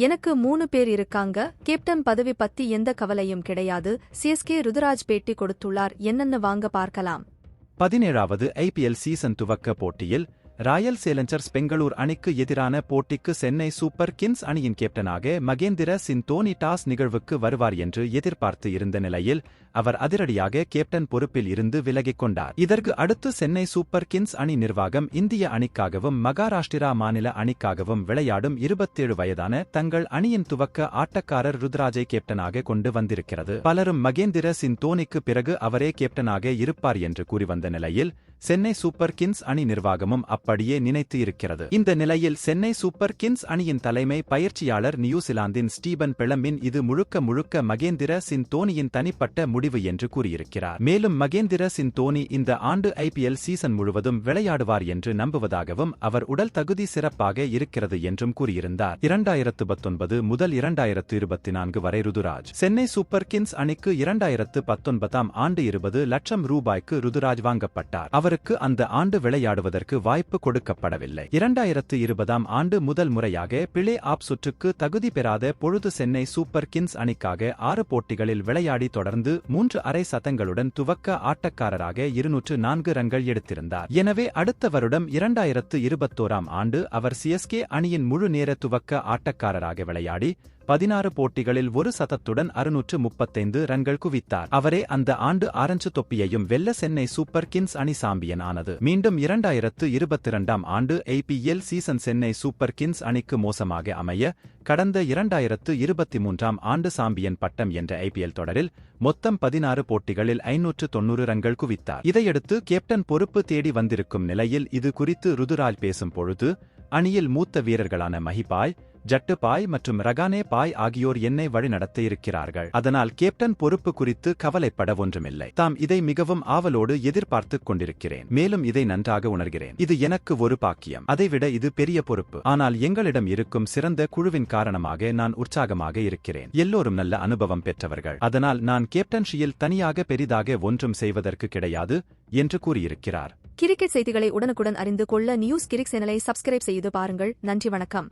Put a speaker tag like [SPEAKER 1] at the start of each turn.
[SPEAKER 1] எனக்கு 3 பேர் இருக்காங்க. கேப்டன் பதவி பத்தி எந்த கவலையும் கிடையாது. சிஎஸ்கே ருதுராஜ் பேட்டி கொடுத்துள்ளார். என்னன்னு வாங்க பார்க்கலாம்.
[SPEAKER 2] 17வது ஐபிஎல் சீசன் துவக்க போட்டியில் ராயல் சேலஞ்சர்ஸ் பெங்களூர் அணிக்கு எதிரான போட்டிக்கு சென்னை சூப்பர் கிங்ஸ் அணியின் கேப்டனாக மகேந்திர சிங் தோனி டாஸ் நிகழ்வுக்கு வருவார் என்று எதிர்பார்த்து இருந்த நிலையில் அவர் அதிரடியாக கேப்டன் பொறுப்பில் இருந்து விலகிக் கொண்டார். இதற்கு அடுத்து சென்னை சூப்பர் கிங்ஸ் அணி நிர்வாகம் இந்திய அணிக்காகவும் மகாராஷ்டிரா மாநில அணிக்காகவும் விளையாடும் 27 வயதான தங்கள் அணியின் துவக்க ஆட்டக்காரர் ருத்ராஜை கேப்டனாக கொண்டு வந்திருக்கிறது. பலரும் மகேந்திர சிங் தோனிக்கு பிறகு அவரே கேப்டனாக இருப்பார் என்று கூறி வந்த நிலையில் சென்னை சூப்பர் கிங்ஸ் அணி நிர்வாகமும் அப்படியே நினைத்து இருக்கிறது. இந்த நிலையில் சென்னை சூப்பர் கிங்ஸ் அணியின் தலைமை பயிற்சியாளர் நியூசிலாந்தின் ஸ்டீபன் பிளமின் இது முழுக்க மகேந்திர சிங் தோனியின் தனிப்பட்ட முடிவு என்று கூறியிருக்கிறார். மேலும் மகேந்திர சிங் தோனி இந்த ஆண்டு ஐபிஎல் சீசன் முழுவதும் விளையாடுவார் என்று நம்புவதாகவும் அவர் உடல் தகுதி சிறப்பாக இருக்கிறது என்றும் கூறியிருந்தார். 2019 முதல் 2024 வரை ருதுராஜ் சென்னை சூப்பர் கிங்ஸ் அணிக்கு 2019ஆம் ஆண்டு 20 லட்சம் ரூபாய்க்கு ருதுராஜ் வாங்கப்பட்டார். அவருக்கு அந்த ஆண்டு விளையாடுவதற்கு வாய்ப்பு கொடுக்கப்படவில்லை. 2020ஆம் ஆண்டு முதல் முறையாக பிளே ஆஃப் சுற்றுக்கு தகுதி பெறாத பொழுது சென்னை சூப்பர் கிங்ஸ் அணிக்காக 6 போட்டிகளில் விளையாடி தொடர்ந்து 3 அரை சதங்களுடன் துவக்க ஆட்டக்காரராக 204 ரன்கள் எடுத்திருந்தார். எனவே அடுத்த வருடம் 2021ஆம் ஆண்டு அவர் சிஎஸ்கே அணியின் முழு நேர துவக்க ஆட்டக்காரராக விளையாடி 16 போட்டிகளில் 1 சதத்துடன் 635 ரன்கள் குவித்தார். அவரே அந்த ஆண்டு ஆரஞ்சு தொப்பியையும் வெல்ல சென்னை சூப்பர் கிங்ஸ் அணி சாம்பியன் ஆனது. மீண்டும் 2022ஆம் ஆண்டு IPL season Chennai super Kings அணிக்கு மோசமாக அமைய கடந்த 2023ஆம் ஆண்டு சாம்பியன் பட்டம் என்ற ஐபிஎல் தொடரில் மொத்தம் 16 போட்டிகளில் 590 ரன்கள் குவித்தார். இதையடுத்து கேப்டன் பொறுப்பு தேடி வந்திருக்கும் நிலையில் இது குறித்து ருதுராஜ் பேசும் பொழுது அணியில் மூத்த வீரர்களான மஹிபாய், ஜட்டு பாய் மற்றும் ரகானே பாய் ஆகியோர் என்னை வழிநடத்த இருக்கிறார்கள். அதனால் கேப்டன் பொறுப்பு குறித்து கவலைப்பட ஒன்றுமில்லை. தாம் இதை மிகவும் ஆவலோடு எதிர்பார்த்துக் கொண்டிருக்கிறேன். மேலும் இதை நன்றாக உணர்கிறேன். இது எனக்கு ஒரு பாக்கியம். அதைவிட இது பெரிய பொறுப்பு. ஆனால் எங்களிடம் இருக்கும் சிறந்த குழுவின் காரணமாக நான் உற்சாகமாக இருக்கிறேன். எல்லோரும் நல்ல அனுபவம் பெற்றவர்கள். அதனால் நான் கேப்டன்ஷியில் தனியாக பெரிதாக ஒன்றும் செய்வதற்கு கிடையாது என்று கூறியிருக்கிறார்.
[SPEAKER 1] கிரிக்கெட் செய்திகளை உடனுக்குடன் அறிந்து கொள்ள நியூஸ் கிரிக் சேனலை சப்ஸ்கிரைப் செய்து பாருங்கள். நன்றி, வணக்கம்.